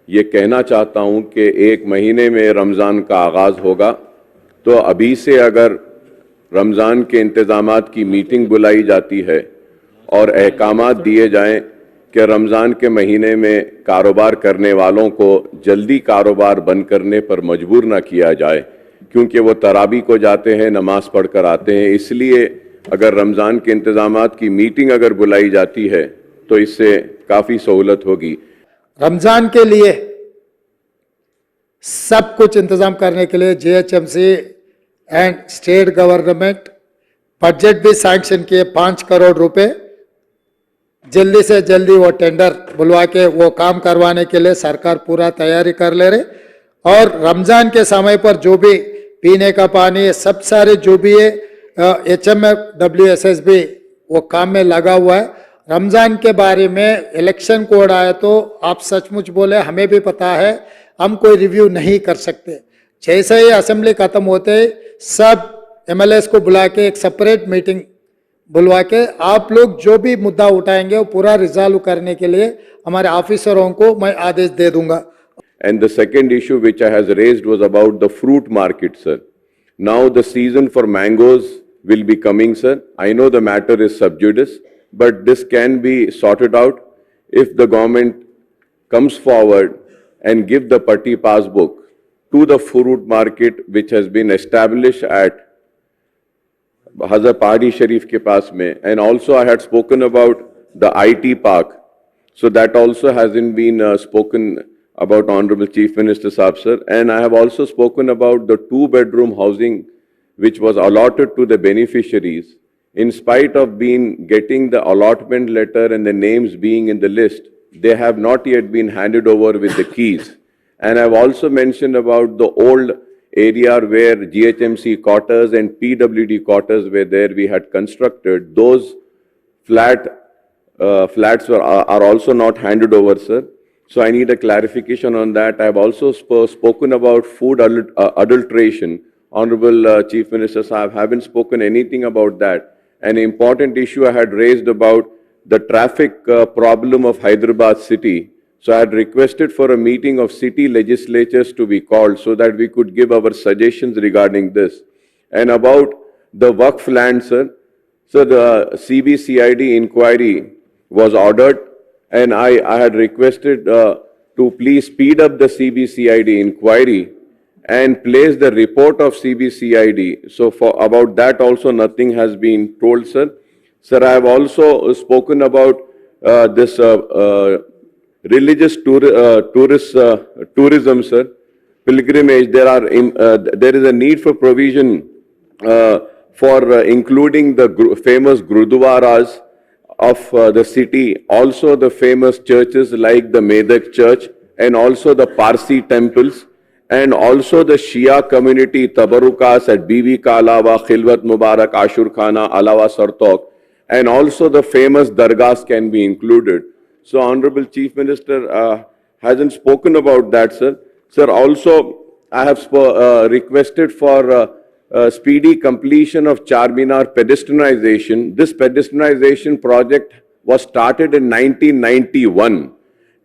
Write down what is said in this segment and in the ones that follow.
ये कहना चाहता हूं कि 1 महीने में रमज़ान का आगाज़ होगा, तो अभी से अगर रमज़ान के इंतज़ामात की मीटिंग बुलाई जाती है और अहकामात दिए जाएं कि रमज़ान के महीने में कारोबार करने वालों को जल्दी कारोबार बंद करने पर मजबूर ना किया जाए, क्योंकि वो तरावी को जाते हैं, नमाज पढ़कर आते हैं। इसलिए अगर रमज़ान के इंतज़ामात की मीटिंग अगर बुलाई जाती है तो इससे काफ़ी सहूलत होगी। रमजान के लिए सब कुछ इंतजाम करने के लिए GHMC and state government budget भी सैंक्शन किए 5 करोड़ रुपए। जल्दी से जल्दी वो टेंडर बुलवा के वो काम करवाने के लिए सरकार पूरा तैयारी कर ले रहे। और रमजान के समय पर जो भी पीने का पानी सब सारे जो भी है HMF WSSB वो काम में लगा हुआ है। रमजान के बारे में इलेक्शन कोड आया तो आप सचमुच बोले, हमें भी पता है, हम कोई रिव्यू नहीं कर सकते। जैसे ही असेंबली खत्म होते सब MLAs को बुला के एक सेपरेट मीटिंग बुलवा के आप लोग जो भी मुद्दा उठाएंगे वो पूरा रिजॉल्व करने के लिए हमारे ऑफिसरों को मैं आदेश दे दूंगा। And the second issue which I has raised was about the fruit market, sir. Now the season for mangoes will be coming, sir. I know the matter is sub judice, but this can be sorted out if the government comes forward and give the Patti passbook to the fruit market which has been established at Hazrat Pahadi Sharif ke paas mein. And also I had spoken about the IT park. So that also hasn't been spoken about Honorable Chief Minister Saab, sir. And I have also spoken about the 2-bedroom housing which was allotted to the beneficiaries. In spite of getting the allotment letter and the names being in the list, they have not yet been handed over with the keys. And I've also mentioned about the old area where GHMC quarters and PWD quarters were there, we had constructed. Those flats are also not handed over, sir. So I need a clarification on that. I have also spoken about food adulteration. Honorable Chief Minister Saab haven't spoken anything about that. An important issue I had raised about the traffic problem of Hyderabad city. So I had requested for a meeting of city legislatures to be called so that we could give our suggestions regarding this. And about the Waqf land, sir. So the CBCID inquiry was ordered, and I had requested to please speed up the CBCID inquiry and place the report of CBCID. So about that also nothing has been told, sir. Sir, I have also spoken about this religious tourism, sir. Pilgrimage, there is a need for provision for including the famous Gurudwaras of the city, also the famous churches like the Medak Church and also the Parsi temples, and also the Shia community Tabarukas at Bibi Ka Alawa, Khilwat Mubarak, Ashur Khana, Alawa Sartok, and also the famous dargahs can be included. So Honorable Chief Minister hasn't spoken about that, sir. Sir, also I have requested for speedy completion of Charminar pedestrianization. This pedestrianization project was started in 1991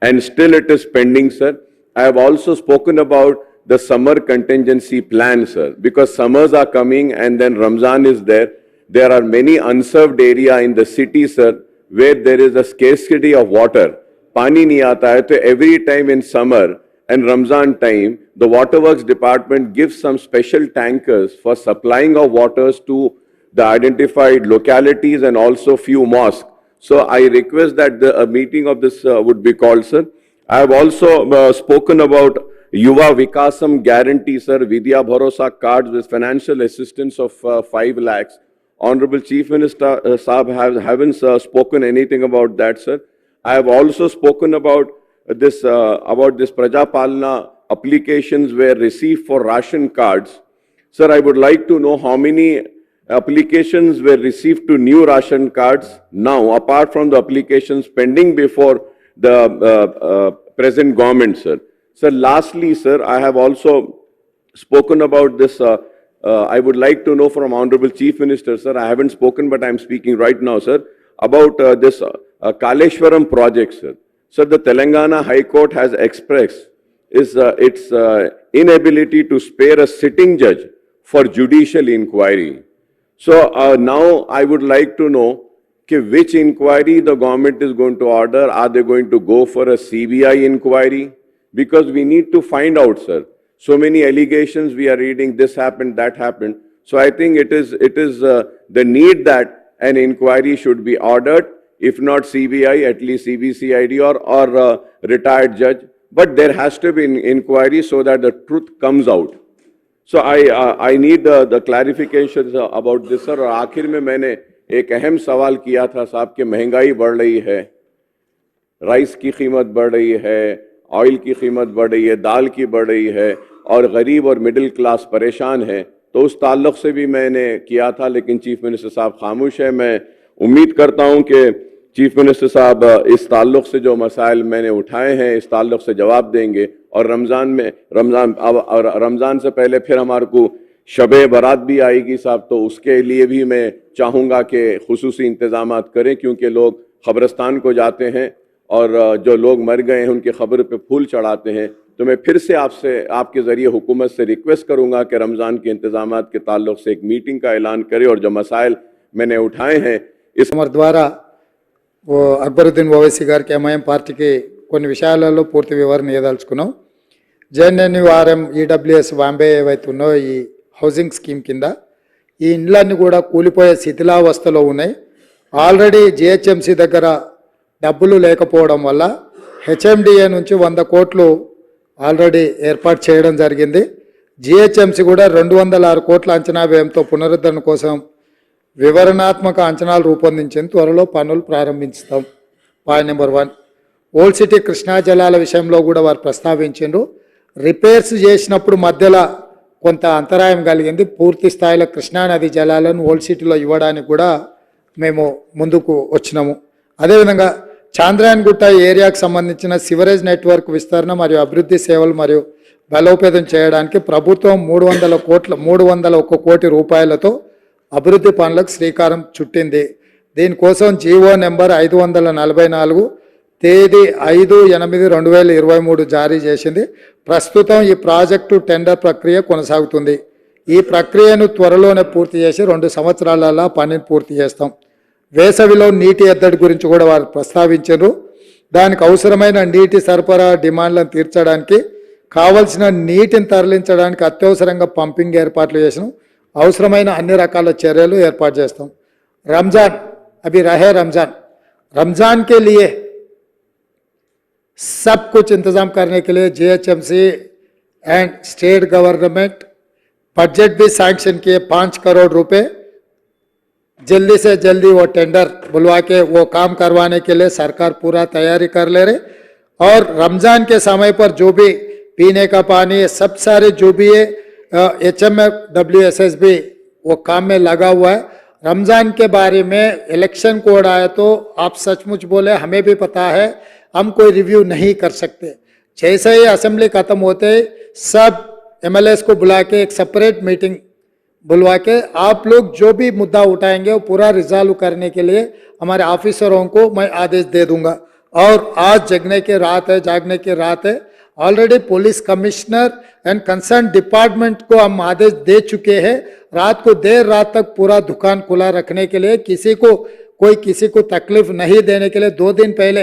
and still it is pending, sir. I have also spoken about the summer contingency plan, sir, because summers are coming and then Ramzan is there. There are many unserved area in the city, sir, where there is a scarcity of water. Pani nahi aata hai, so every time in summer and Ramzan time, the Waterworks Department gives some special tankers for supplying of waters to the identified localities and also few mosques. So I request that a meeting of this would be called, sir. I have also spoken about Yuva Vikasam guarantee, sir, Vidya Bharosa cards with financial assistance of 5 lakhs. Honorable Chief Minister Saab haven't spoken anything about that, sir. I have also spoken about this Praja Palana applications were received for ration cards. Sir, I would like to know how many applications were received to new ration cards now, apart from the applications pending before the present government, sir. Sir, lastly, sir, I have also spoken about this. I would like to know from Honorable Chief Minister, sir, I haven't spoken, but I'm speaking right now, sir, about this Kaleshwaram project, sir. Sir, the Telangana High Court has expressed is its inability to spare a sitting judge for judicial inquiry. So now I would like to know which inquiry the government is going to order. Are they going to go for a CBI inquiry? Because we need to find out, sir. So many allegations we are reading, this happened, that happened. So I think it is the need that an inquiry should be ordered, if not CBI, at least CBCID or retired judge. But there has to be an inquiry so that the truth comes out. So I need the clarifications about this, sir. और आखिर में मैंने एक अहम सवाल किया था साहब कि महंगाई बढ़ रही है, राइस की कीमत बढ़ रही है, ऑयल की कीमत बढ़ रही है, दाल की बढ़ रही है और गरीब और मिडिल क्लास परेशान है। तो उस ताल्लुक से भी मैंने किया था, लेकिन चीफ मिनिस्टर साहब खामोश है। मैं उम्मीद करता हूं कि चीफ मिनिस्टर साहब इस ताल्लुक से जो मसाइल मैंने उठाए हैं इस ताल्लुक से जवाब देंगे। और रमज़ान से पहले फिर हमारे को शबे बारात भी आएगी साहब, तो उसके लिए भी मैं चाहूँगा कि खुसूसी इंतजामात करें, क्योंकि लोग कब्रिस्तान को जाते हैं और जो लोग मर गए हैं उनकी खबर पे फूल चढ़ाते हैं। तो मैं फिर से आपके ज़रिए हुकूमत से रिक्वेस्ट करूँगा कि रमज़ान के इंतजामात के ताल्लुक से एक मीटिंग का ऐलान करे और जो मसाइल मैंने उठाए हैं इस ద్వారా ఓ అక్బరుద్దీన్ ఓవైసీ గారికి ఎంఐఎం పార్టీకి కొన్ని విషయాలలో పూర్తి వివరణ ఇవ్వదలుచుకున్నాం. జేఎన్ఎన్యూఆర్ఎం ఈడబ్ల్యూఎస్ బాంబే ఏవైతే ఉన్నాయో ఈ హౌసింగ్ స్కీమ్ కింద ఈ ఇండ్లన్నీ కూడా కూలిపోయే శిథిలావస్థలో ఉన్నాయి. ఆల్రెడీ జిహెచ్ఎంసీ దగ్గర డబ్బులు లేకపోవడం వల్ల హెచ్ఎండిఏ నుంచి 100 కోట్లు ఆల్రెడీ ఏర్పాటు చేయడం జరిగింది. జిహెచ్ఎంసీ కూడా 206 కోట్ల అంచనా వ్యయంతో పునరుద్ధరణ కోసం వివరణాత్మక అంచనాలు రూపొందించింది. త్వరలో పనులు ప్రారంభిస్తాం. Point number 1, old city Krishna జలాల విషయంలో కూడా వారు ప్రస్తావించారు. రిపేర్స్ చేసినప్పుడు మధ్యలో కొంత అంతరాయం కలిగింది. పూర్తి స్థాయిలో కృష్ణా నది జలాలను ఓల్డ్ సిటీలో ఇవ్వడానికి కూడా మేము ముందుకు వచ్చినాము. అదేవిధంగా చాంద్రాయన్ గుట్ట ఏరియాకు సంబంధించిన సివరేజ్ నెట్వర్క్ విస్తరణ మరియు అభివృద్ధి సేవలు మరియు బలోపేతం చేయడానికి ప్రభుత్వం 301 కోటి రూపాయలతో అభివృద్ధి పనులకు శ్రీకారం చుట్టింది. దీనికోసం జీవో నెంబర్ 544 తేదీ 5/8/2023 జారీ చేసింది. ప్రస్తుతం ఈ ప్రాజెక్టు టెండర్ ప్రక్రియ కొనసాగుతుంది. ఈ ప్రక్రియను త్వరలోనే పూర్తి చేసి 2 సంవత్సరాలలో పనిని పూర్తి చేస్తాం. వేసవిలో నీటి ఎద్దడి గురించి కూడా వారు ప్రస్తావించారు. దానికి అవసరమైన నీటి సరఫరా డిమాండ్లను తీర్చడానికి కావలసిన నీటిని తరలించడానికి అత్యవసరంగా పంపింగ్ ఏర్పాట్లు చేసినాం. అవసరమైన అన్ని రకాల చర్యలు ఏర్పాటు చేస్తాం. रमजान अभी रहे, रमजान के लिए सब कुछ इंतजाम करने के लिए GHMC and state government budget भी सैंक्शन किए 5 करोड़ रुपए। जल्दी से जल्दी वो टेंडर बुलवा के वो काम करवाने के लिए सरकार पूरा तैयारी कर ले रहे। और रमजान के समय पर जो भी पीने का पानी सब सारे जो भी है HMF WSSB वो काम में लगा हुआ है। रमज़ान के बारे में इलेक्शन कोड आया तो आप सचमुच बोले, हमें भी पता है, हम कोई रिव्यू नहीं कर सकते। जैसे ही असेंबली खत्म होते सब MLAs को बुला के एक सेपरेट मीटिंग बुलवा के आप लोग जो भी मुद्दा उठाएंगे वो पूरा रिजॉल्व करने के लिए हमारे ऑफिसरों को मैं आदेश दे दूंगा। और आज जागने की रात है। Already police commissioner and concern department को हम आदेश दे चुके हैं, रात को देर रात तक पूरा दुकान खुला रखने के लिए, किसी को तकलीफ नहीं देने के लिए 2 दिन पहले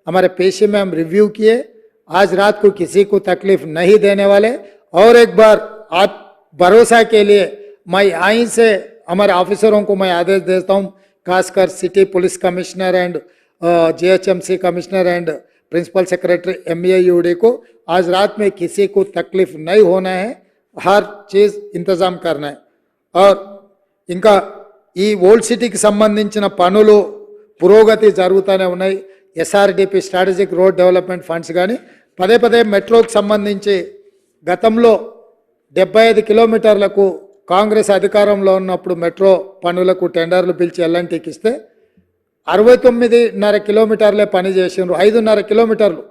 हमारे पेशी में हम रिव्यू किए। आज रात को किसी को तकलीफ नहीं देने वाले। और एक बार आप भरोसा के लिए मैं यहीं से हमारे ऑफिसरों को मैं आदेश देता हूँ, खासकर city police commissioner and GHMC commissioner and principal secretary MAUD को, आज रात में किसी को तकलीफ नहीं होना है, हर चीज़ इंतजाम करना है। और ఇంకా ఈ ఓల్డ్ సిటీకి సంబంధించిన పనులు పురోగతి జరుగుతూనే ఉన్నాయి. SRDP strategic road development funds కానీ పదే మెట్రోకి సంబంధించి గతంలో 75 కిలోమీటర్లకు కాంగ్రెస్ అధికారంలో ఉన్నప్పుడు మెట్రో పనులకు టెండర్లు పిలిచి ఎల్ఎన్టీకి ఇస్తే 69.5 కిలోమీటర్లే పని చేసిండ్రు. 5.5 కిలోమీటర్లు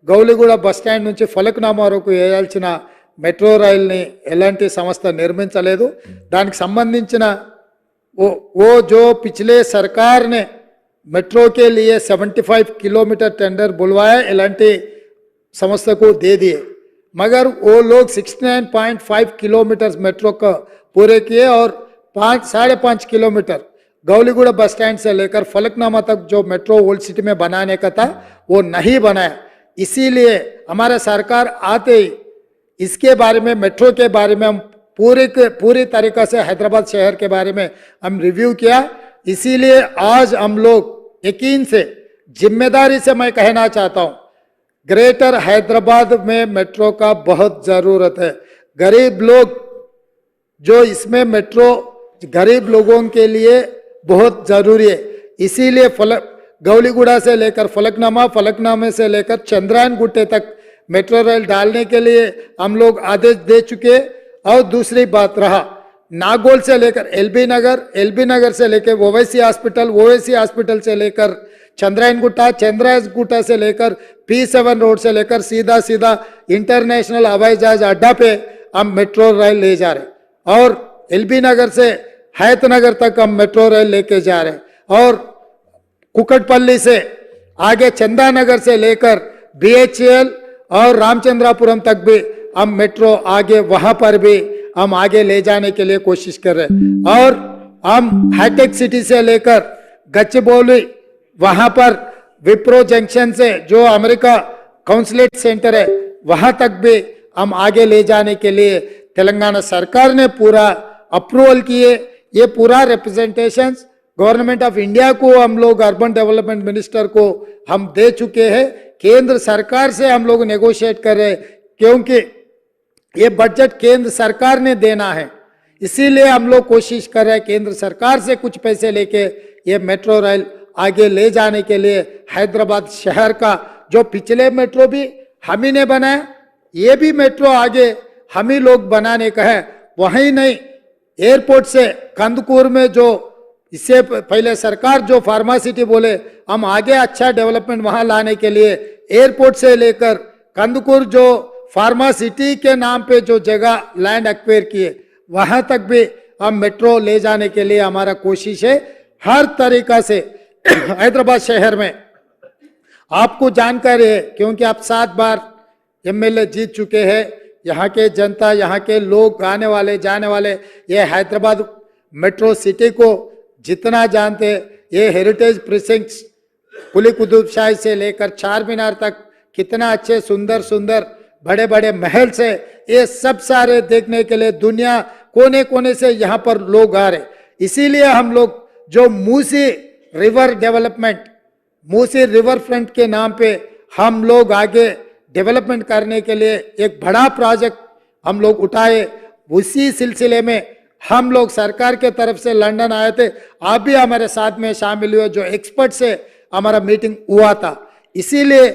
గౌలిగూడ బస్ స్టాండ్ నుంచి ఫలక్నామా వరకు వేయాల్సిన మెట్రో రైల్ని ఎలాంటి సంస్థ నిర్మించలేదు. దానికి సంబంధించిన वो जो पिछले सरकार ने मेट्रो के लिए 75 किलोमीटर टेंडर बुलवाया, एलांटी संस्था को दे दिए। मगर वो लोग 69.5 किलोमीटर मेट्रो का पूरे किए और 5.5 किलोमीटर गौलीगुड़ा बस स्टैंड से लेकर फलकनामा तक जो मेट्रो ओल्ड सिटी में बनाने का था वो नहीं बनाया। इसीलिए हमारा सरकार आते ही इसके बारे में, मेट्रो के बारे में हम पूरी तरीका से हैदराबाद शहर के बारे में हम रिव्यू किया। इसीलिए आज हम लोग यकीन से, जिम्मेदारी से मैं कहना चाहता हूं, ग्रेटर हैदराबाद में मेट्रो का बहुत जरूरत है। गरीब लोग जो इसमें मेट्रो गरीब लोगों के लिए बहुत जरूरी है। इसीलिए गौलीगुड़ा से लेकर फलकनामा, फलकनामे से लेकर चंद्रायन गुट्टे तक मेट्रो रेल डालने के लिए हम लोग आदेश दे चुके। और दूसरी बात रहा नागौल से लेकर एलबी नगर से लेकर ओवैसी हॉस्पिटल से लेकर चंद्रायन गुट्टा से लेकर P7 रोड से लेकर सीधा इंटरनेशनल हवाई जहाज अड्डा पे हम मेट्रो रेल ले जा रहे और एलबी नगर से हैत नगर तक हम मेट्रो रेल लेके जा रहे और कुकटपल्ली से आगे चंदा नगर से लेकर BHEL और रामचंद्रापुरम तक भी हम मेट्रो आगे वहां पर भी हम आगे ले जाने के लिए कोशिश कर रहे हैं। और हम हाईटेक सिटी से लेकर गच्चीबौली वहां पर विप्रो जंक्शन से जो अमेरिका काउंसलेट सेंटर है वहां तक भी हम आगे ले जाने के लिए तेलंगाना सरकार ने पूरा अप्रूवल किए। ये पूरा रिप्रेजेंटेशन गवर्नमेंट ऑफ इंडिया को हम लोग अर्बन डेवलपमेंट मिनिस्टर को हम दे चुके हैं। केंद्र सरकार से हम लोग नेगोशिएट कर रहे हैं क्योंकि ये बजट केंद्र सरकार ने देना है। इसीलिए हम लोग कोशिश कर रहे हैं केंद्र सरकार से कुछ पैसे लेके ये मेट्रो रेल आगे ले जाने के लिए। हैदराबाद शहर का जो पिछले मेट्रो भी हम ही ने बनाया, ये भी मेट्रो आगे हम ही लोग बनाने का है। वहीं नहीं, एयरपोर्ट से कंदकूर में जो इससे पहले सरकार जो फार्मासिटी बोले हम आगे अच्छा डेवलपमेंट वहां लाने के लिए एयरपोर्ट से लेकर कंदकूर जो फार्मासिटी के नाम पे जो जगह लैंड एक्वायर किए वहां तक भी हम मेट्रो ले जाने के लिए हमारा कोशिश है। हर तरीका से हैदराबाद शहर में आपको जानकारी है क्योंकि आप 7 बार MLA जीत चुके हैं। यहाँ के जनता, यहाँ के लोग आने वाले जाने वाले ये हैदराबाद मेट्रो सिटी को जितना जानते, ये हेरिटेज प्रिसिंक्ट्स कुली कुतुब शाही से लेकर चार मीनार तक कितना अच्छे सुंदर बड़े बड़े महल से, ये सब सारे देखने के लिए दुनिया कोने कोने से यहाँ पर लोग आ रहे। इसीलिए हम लोग जो Musi river development, Musi river front के नाम पे हम लोग आगे डेवलपमेंट करने के लिए एक बड़ा प्रोजेक्ट हम लोग उठाए। उसी सिलसिले में हम लोग सरकार के तरफ से लंदन आए थे, आप भी हमारे साथ में शामिल हुए, जो एक्सपर्ट से हमारा मीटिंग हुआ था। इसीलिए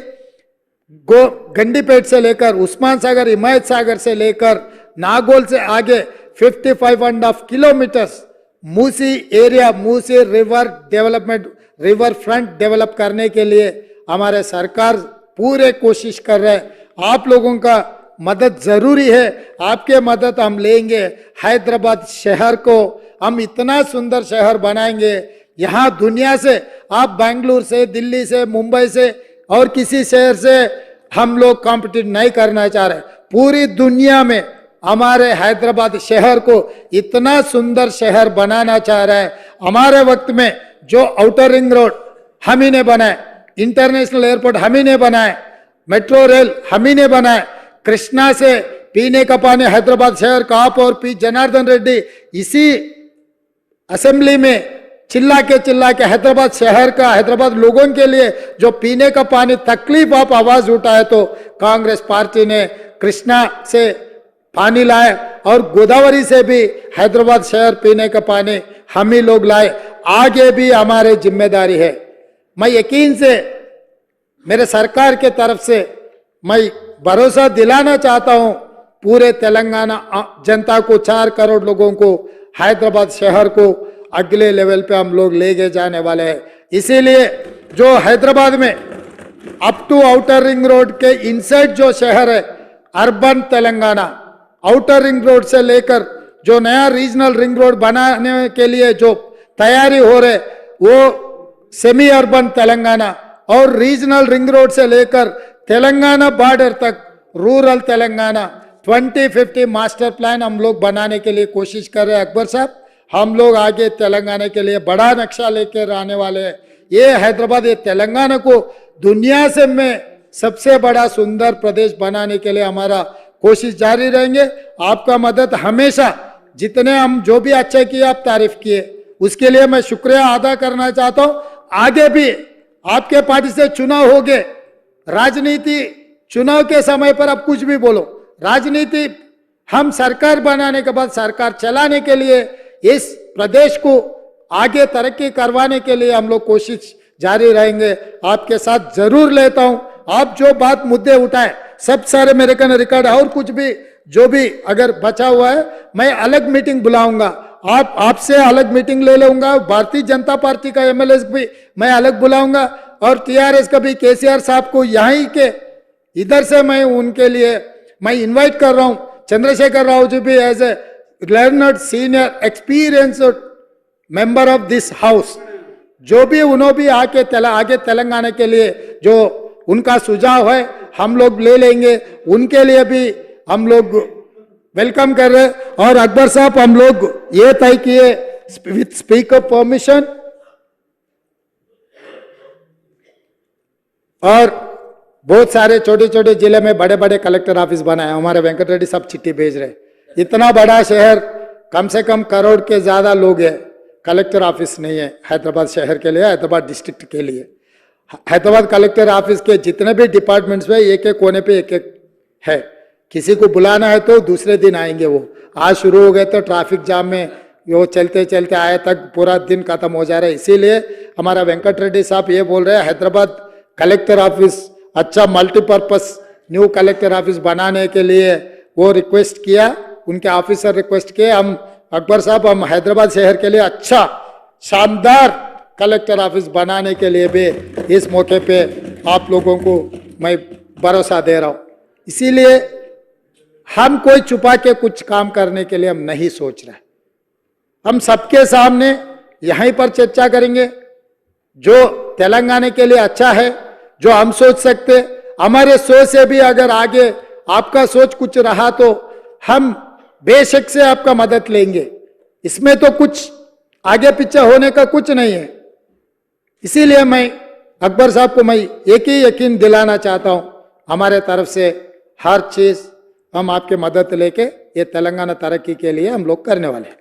गंडीपेट से लेकर उस्मान सागर, हिमायत सागर से लेकर नागौल से आगे 55.5 kilometres Musi area, Musi river development, river front develop करने के लिए हमारे सरकार पूरे कोशिश कर रहे हैं। आप लोगों का मदद जरूरी है, आपके मदद हम लेंगे। हैदराबाद शहर को हम इतना सुंदर शहर बनाएंगे, यहाँ दुनिया से, आप बेंगलुरु से, दिल्ली से, मुंबई से और किसी शहर से हम लोग कॉम्पिटिट नहीं करना चाह रहे। पूरी दुनिया में हमारे हैदराबाद शहर को इतना सुंदर शहर बनाना चाह रहा है। हमारे वक्त में जो आउटर रिंग रोड हम ही ने बनाए, इंटरनेशनल एयरपोर्ट हम ही ने बनाए, मेट्रो रेल हम ही ने बनाए, कृष्णा से पीने का पानी हैदराबाद शहर का आप और पी जनार्दन रेड्डी इसी असेंबली में चिल्ला के हैदराबाद शहर का, हैदराबाद लोगों के लिए जो पीने का पानी तकलीफ आप आवाज उठाए तो कांग्रेस पार्टी ने कृष्णा से पानी लाए और गोदावरी से भी हैदराबाद शहर पीने का पानी हम ही लोग लाए। आगे भी हमारी जिम्मेदारी है। मैं यकीन से मेरे सरकार के तरफ से मैं भरोसा दिलाना चाहता हूं पूरे तेलंगाना जनता को, 4 करोड़ लोगों को, हैदराबाद शहर को अगले लेवल पे हम लोग लेके जाने वाले हैं। इसीलिए जो हैदराबाद में up to outer ring road के इनसाइड जो शहर है urban Telangana, outer ring road से लेकर जो नया रीजनल रिंग रोड बनाने के लिए जो तैयारी हो रहे वो सेमी अर्बन तेलंगाना और रीजनल रिंग रोड से लेकर तेलंगाना बॉर्डर तक रूरल तेलंगाना 2050 मास्टर प्लान हम लोग बनाने के लिए कोशिश कर रहे हैं अकबर साहब। हम लोग आगे तेलंगाना के लिए बड़ा नक्शा लेकर आने वाले हैं। ये हैदराबाद, ये तेलंगाना को दुनिया से में सबसे बड़ा सुंदर प्रदेश बनाने के लिए हमारा कोशिश जारी रहेंगे। आपका मदद हमेशा, जितने हम जो भी अच्छे किए आप तारीफ किए, उसके लिए मैं शुक्रिया अदा करना चाहता हूं। आगे भी आपके पार्टी से चुनाव हो गए, राजनीति चुनाव के समय पर आप कुछ भी बोलो, राजनीति हम सरकार बनाने के बाद सरकार चलाने के लिए, इस प्रदेश को आगे तरक्की करवाने के लिए हम लोग कोशिश जारी रहेंगे। आपके साथ जरूर लेता हूं। आप जो बात मुद्दे उठाए सब सारे मेरे कन रिकॉर्ड, और कुछ भी जो भी अगर बचा हुआ है मैं अलग मीटिंग बुलाऊंगा। आपसे अलग मीटिंग ले लूंगा। भारतीय जनता पार्टी का एमएलए भी मैं अलग बुलाऊंगा, और टीआरएस का भी केसीआर साहब को यहीं के इधर से मैं उनके लिए मैं इनवाइट कर रहा हूं। चंद्रशेखर राव जी भी as a learned senior experienced member of this house, जो भी उन्होंने भी आगे तेलंगाना के लिए जो उनका सुझाव है हम लोग ले लेंगे। उनके लिए भी हम लोग वेलकम कर रहे हैं। और अकबर साहब, हम लोग ये तय किए विथ स्पीकर परमिशन, और बहुत सारे छोटे छोटे जिले में बड़े बड़े कलेक्टर ऑफिस बनाए। हमारे वेंकट रेड्डी सब चिट्ठी भेज रहे। इतना बड़ा शहर, कम से कम करोड़ के ज्यादा लोग हैं, कलेक्टर ऑफिस नहीं है हैदराबाद शहर के लिए, हैदराबाद डिस्ट्रिक्ट के लिए। हैदराबाद कलेक्टर ऑफिस के जितने भी डिपार्टमेंट्स में एक एक कोने पे एक एक है। किसी को बुलाना है तो दूसरे दिन आएंगे। वो आज शुरू हो गए तो ट्रैफिक जाम में वो चलते चलते आए तक पूरा दिन खत्म हो जा रहा है। इसीलिए हमारा वेंकट रेड्डी साहब ये बोल रहे हैं, हैदराबाद कलेक्टर ऑफिस अच्छा मल्टीपर्पस न्यू कलेक्टर ऑफिस बनाने के लिए वो रिक्वेस्ट किया, उनके ऑफिसर रिक्वेस्ट किए। हम अकबर साहब, हम हैदराबाद शहर के लिए अच्छा शानदार कलेक्टर ऑफिस बनाने के लिए भी इस मौके पे आप लोगों को मैं भरोसा दे रहा हूं। इसीलिए हम कोई छुपा के कुछ काम करने के लिए हम नहीं सोच रहे। हम सबके सामने यहीं पर चर्चा करेंगे। जो तेलंगाना के लिए अच्छा है, जो हम सोच सकते, हमारे सोच से भी अगर आगे आपका सोच कुछ रहा तो हम बेशक से आपका मदद लेंगे। इसमें तो कुछ आगे पीछे होने का कुछ नहीं है। इसीलिए मैं अकबर साहब को मैं एक ही यकीन दिलाना चाहता हूं, हमारे तरफ से हर चीज हम आपके मदद लेके ये तेलंगाना तरक्की के लिए हम लोग करने वाले हैं।